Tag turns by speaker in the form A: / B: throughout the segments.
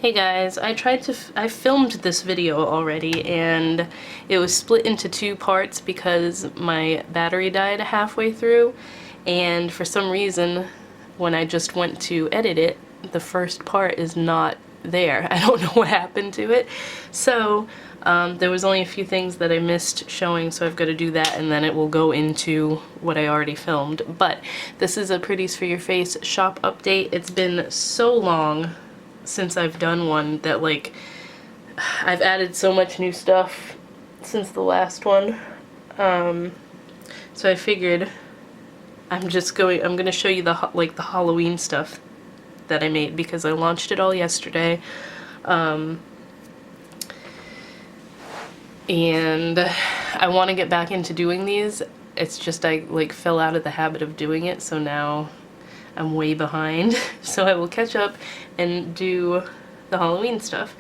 A: Hey guys, I filmed this video already and it was split into two parts because my battery died halfway through, and for some reason when I just went to edit it, the first part is not there. I don't know what happened to it. So there was only a few things that I missed showing, so I've got to do that and then it will go into what I already filmed. But this is a Pretties for Your Face shop update. It's been so long since I've done one that, like, I've added so much new stuff since the last one. So I figured I'm gonna show you the Halloween stuff that I made because I launched it all yesterday. And I want to get back into doing these. It's just I fell out of the habit of doing it, so now I'm way behind. So I will catch up and do the Halloween stuff.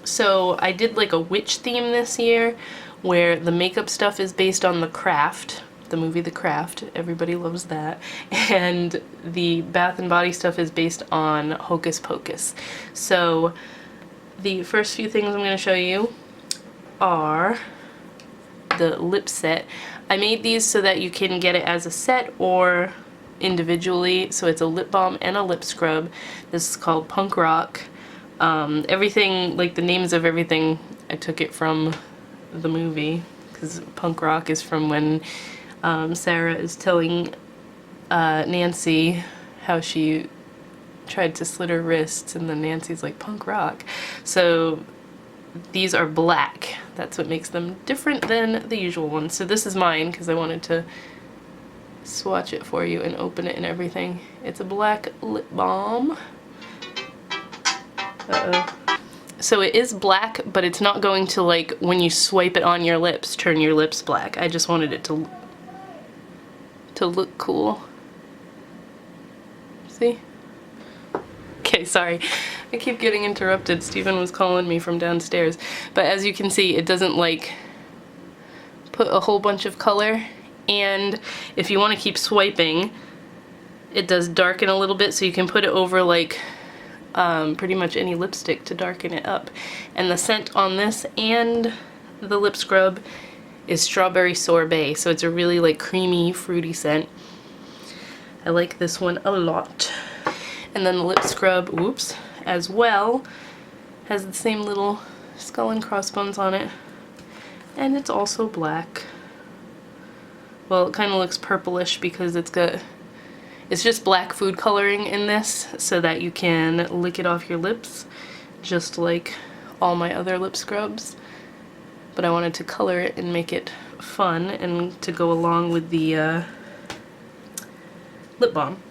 A: So I did like a witch theme this year where the makeup stuff is based on The Craft, the movie The Craft. Everybody loves that. And the bath and body stuff is based on Hocus Pocus. So the first few things I'm going to show you are the lip set. I made these so that you can get it as a set or individually. So it's a lip balm and a lip scrub. This is called Punk Rock. Everything, like the names of everything, I took it from the movie because Punk Rock is from when Sarah is telling Nancy how she tried to slit her wrists, and then Nancy's like, punk rock. So these are black. That's what makes them different than the usual ones. So this is mine because I wanted to swatch it for you and open it and everything. It's a black lip balm. So it is black, but it's not going to, like, when you swipe it on your lips, turn your lips black. I just wanted it to look cool. See? Okay, sorry. I keep getting interrupted. Steven was calling me from downstairs. But as you can see, it doesn't, like, put a whole bunch of color. And if you want to keep swiping, it does darken a little bit, so you can put it over, like, pretty much any lipstick to darken it up. And the scent on this and the lip scrub is Strawberry Sorbet, so it's a really, like, creamy, fruity scent. I like this one a lot. And then the lip scrub, whoops, as well, has the same little skull and crossbones on it. And it's also black. Well, it kind of looks purplish because it's just black food coloring in this so that you can lick it off your lips, just like all my other lip scrubs. But I wanted to color it and make it fun and to go along with the lip balm.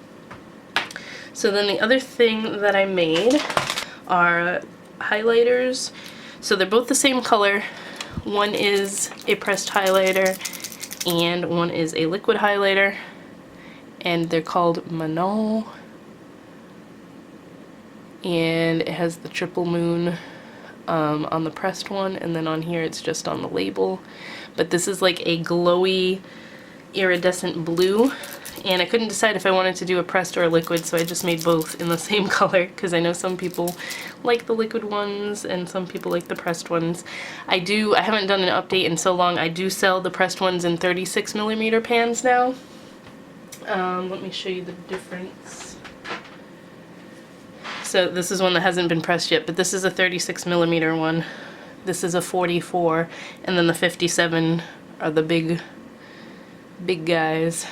A: So then the other thing that I made are highlighters. So they're both the same color. One is a pressed highlighter and one is a liquid highlighter. And they're called Manon. And it has the triple moon on the pressed one, and then on here it's just on the label. But this is like a glowy iridescent blue. And I couldn't decide if I wanted to do a pressed or a liquid, so I just made both in the same color because I know some people like the liquid ones and some people like the pressed ones. I haven't done an update in so long. I do sell the pressed ones in 36mm pans now. Let me show you the difference. So this is one that hasn't been pressed yet, but this is a 36mm one. This is a 44, and then the 57 are the big guys.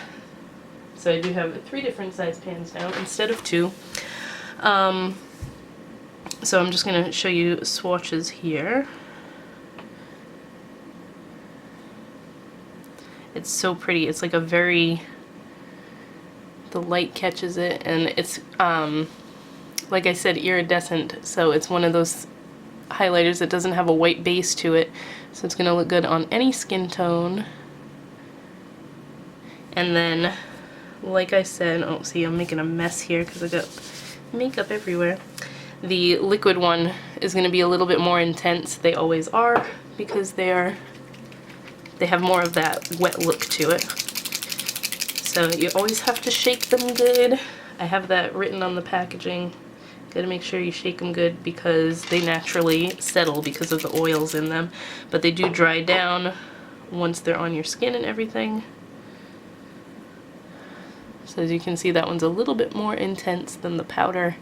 A: So I do have 3 different size pans now instead of 2. So I'm just going to show you swatches here. It's so pretty. It's like a very... the light catches it, and it's, like I said, iridescent, so it's one of those highlighters that doesn't have a white base to it, so it's going to look good on any skin tone. And then, like I said, oh, see, I'm making a mess here because I got makeup everywhere. The liquid one is going to be a little bit more intense. They always are, because they have more of that wet look to it. So you always have to shake them good. I have that written on the packaging. Gotta make sure you shake them good because they naturally settle because of the oils in them, but they do dry down once they're on your skin and everything. So as you can see, that one's a little bit more intense than the powder.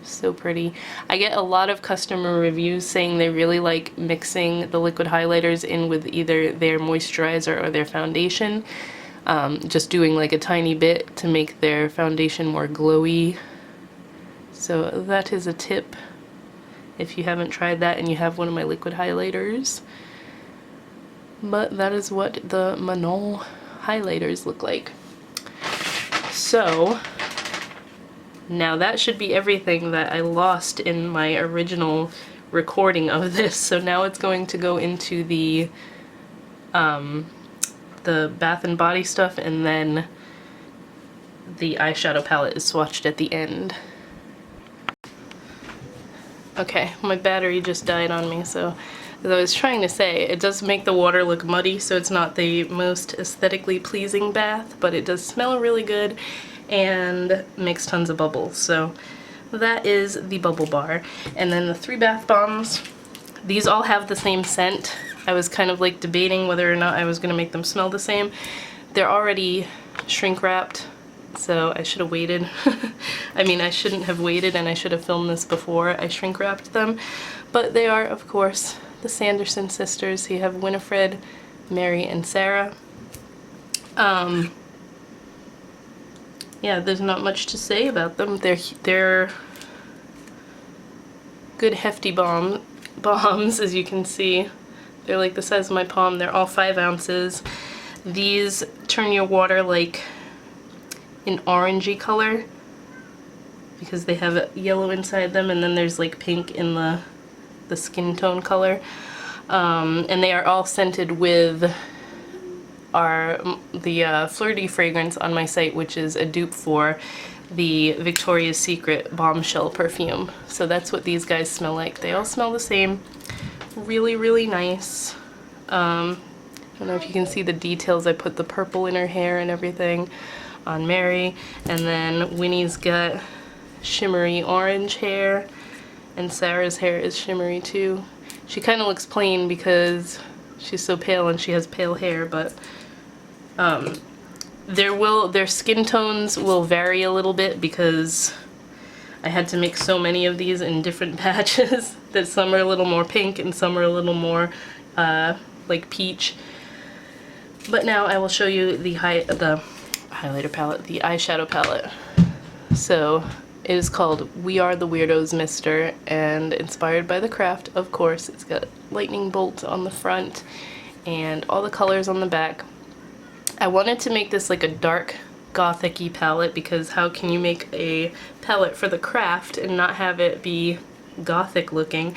A: So pretty. I get a lot of customer reviews saying they really like mixing the liquid highlighters in with either their moisturizer or their foundation. Just doing like a tiny bit to make their foundation more glowy. So that is a tip if you haven't tried that and you have one of my liquid highlighters. But that is what the Manon highlighters look like. So now that should be everything that I lost in my original recording of this. So now it's going to go into the Bath and Body stuff, and then the eyeshadow palette is swatched at the end. Okay, my battery just died on me, so as I was trying to say, it does make the water look muddy, so it's not the most aesthetically pleasing bath, but it does smell really good and makes tons of bubbles. So that is the bubble bar. And then the 3 bath bombs, these all have the same scent. I was kind of like debating whether or not I was going to make them smell the same. They're already shrink wrapped, so I should have waited. I mean, I shouldn't have waited, and I should have filmed this before I shrink wrapped them. But they are, of course, the Sanderson sisters. So you have Winifred, Mary, and Sarah. Yeah, there's not much to say about them. They're good hefty bombs, as you can see. They're like the size of my palm. They're all 5 ounces. These turn your water like an orangey color because they have yellow inside them, and then there's like pink in the skin tone color. And they are all scented with the Flirty fragrance on my site, which is a dupe for the Victoria's Secret Bombshell perfume. So that's what these guys smell like. They all smell the same. Really, really nice. I don't know if you can see the details. I put the purple in her hair and everything on Mary, and then Winnie's got shimmery orange hair, and Sarah's hair is shimmery too. She kind of looks plain because she's so pale and she has pale hair, but their skin tones will vary a little bit because I had to make so many of these in different batches that some are a little more pink and some are a little more like peach. But now I will show you the highlighter palette, the eyeshadow palette. So it is called We Are the Weirdos, Mister, and inspired by the craft, of course. It's got lightning bolts on the front and all the colors on the back. I wanted to make this like a dark gothic-y palette because how can you make a palette for the craft and not have it be gothic looking,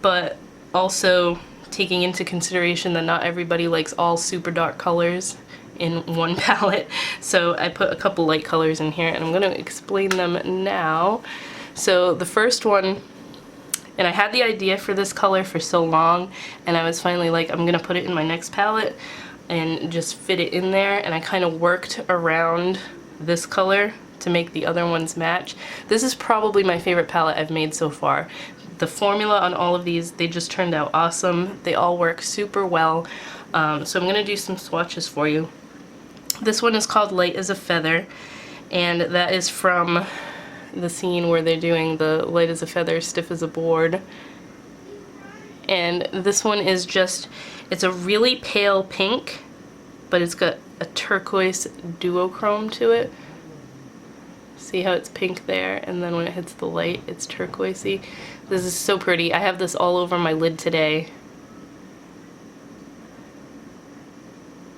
A: but also taking into consideration that not everybody likes all super dark colors in one palette. So I put a couple light colors in here and I'm going to explain them now. So the first one, and I had the idea for this color for so long, and I was finally like, I'm going to put it in my next palette and just fit it in there, and I kind of worked around this color to make the other ones match. This is probably my favorite palette I've made so far. The formula on all of these, they just turned out awesome. They all work super well. So I'm going to do some swatches for you. This one is called Light as a Feather, and that is from the scene where they're doing the Light as a Feather, Stiff as a Board. And this one is just, it's a really pale pink, but it's got a turquoise duochrome to it. See how it's pink there, and then when it hits the light, it's turquoisey. This is so pretty. I have this all over my lid today.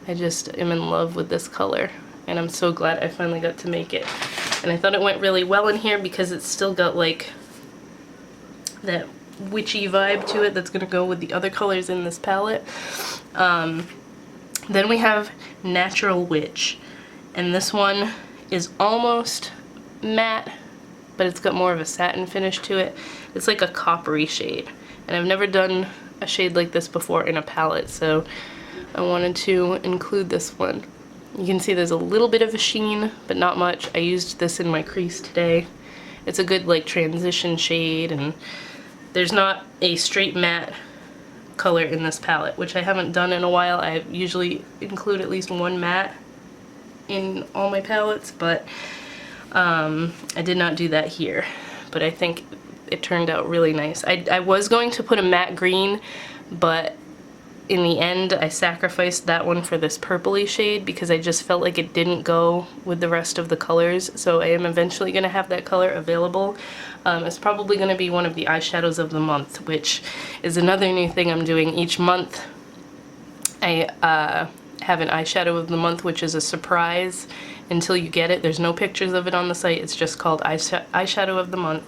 A: I just am in love with this color, and I'm so glad I finally got to make it. And I thought it went really well in here because it's still got like that witchy vibe to it that's gonna go with the other colors in this palette. Then we have Natural Witch, and this one is almost matte, but it's got more of a satin finish to it. It's like a coppery shade, and I've never done a shade like this before in a palette, so I wanted to include this one. You can see there's a little bit of a sheen, but not much. I used this in my crease today. It's a good like transition shade, and there's not a straight matte color in this palette, which I haven't done in a while. I usually include at least one matte in all my palettes, but I did not do that here. But I think it turned out really nice. I was going to put a matte green, but in the end I sacrificed that one for this purpley shade because I just felt like it didn't go with the rest of the colors. So I am eventually going to have that color available. It's probably going to be one of the eyeshadows of the month, which is another new thing I'm doing each month. I have an eyeshadow of the month, which is a surprise until you get it. There's no pictures of it on the site. It's just called eyeshadow of the month.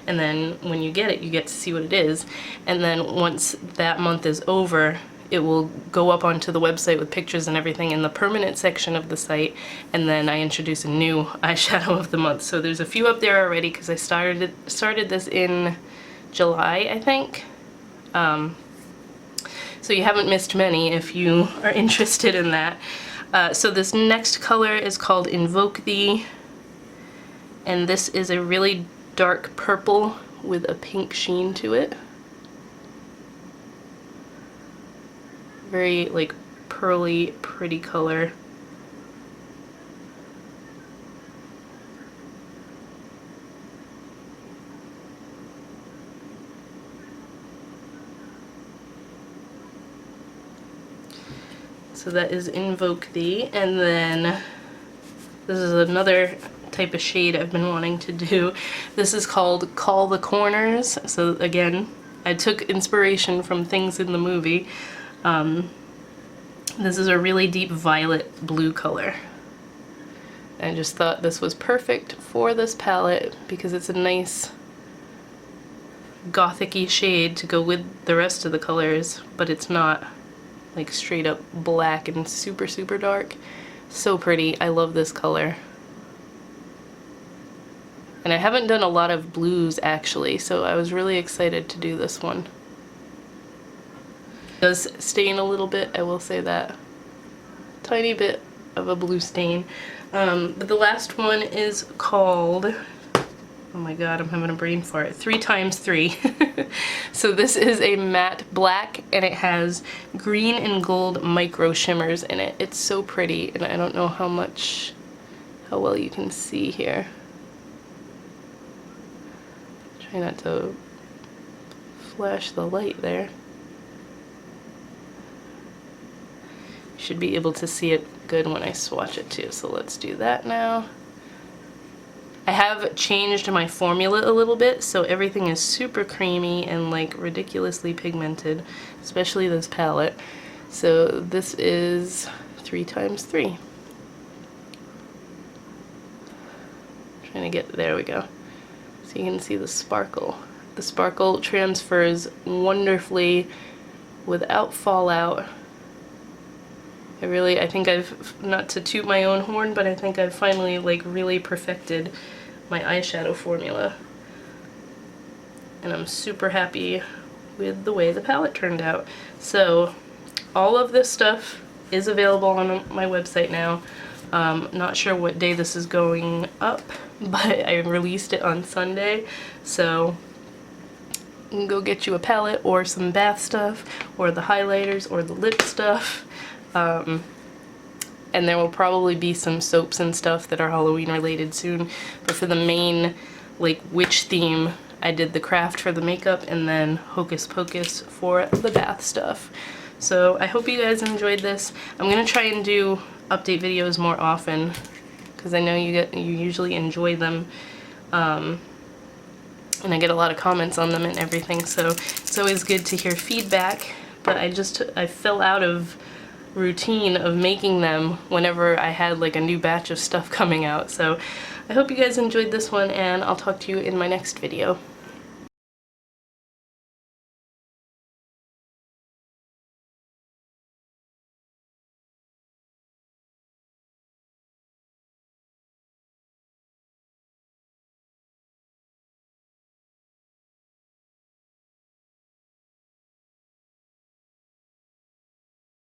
A: And then when you get it, you get to see what it is. And then once that month is over, it will go up onto the website with pictures and everything in the permanent section of the site, and then I introduce a new eyeshadow of the month. So there's a few up there already because I started this in July, I think. So you haven't missed many if you are interested in that. So this next color is called Invoke Thee, and this is a really dark purple with a pink sheen to it. Very like pearly, pretty color. So that is Invoke Thee, and then this is another type of shade I've been wanting to do. This is called Call the Corners. So again, I took inspiration from things in the movie. This is a really deep violet blue color. I just thought this was perfect for this palette because it's a nice gothic-y shade to go with the rest of the colors, but it's not like straight up black and super, super dark. So pretty. I love this color. And I haven't done a lot of blues actually, so I was really excited to do this one. It does stain a little bit, I will say that. Tiny bit of a blue stain. But the last one is called, oh my god, I'm having a brain fart, 3x3. So this is a matte black, and it has green and gold micro shimmers in it. It's so pretty, and I don't know how well you can see here. Try not to flash the light there. You should be able to see it good when I swatch it too, so let's do that now. I have changed my formula a little bit, so everything is super creamy and like ridiculously pigmented, especially this palette. So this is 3x3. Trying to get, there we go. So you can see the sparkle. The sparkle transfers wonderfully without fallout. I think I've, not to toot my own horn, but I think I've finally like really perfected my eyeshadow formula. And I'm super happy with the way the palette turned out. So all of this stuff is available on my website now. Not sure what day this is going up, but I released it on Sunday, so you can go get you a palette or some bath stuff or the highlighters or the lip stuff. And there will probably be some soaps and stuff that are Halloween related soon, but for the main like witch theme, I did the craft for the makeup and then Hocus Pocus for the bath stuff. So I hope you guys enjoyed this. I'm gonna try and do update videos more often because I know you usually enjoy them, and I get a lot of comments on them and everything, so it's always good to hear feedback. But I fell out of routine of making them whenever I had like a new batch of stuff coming out. So I hope you guys enjoyed this one, and I'll talk to you in my next video.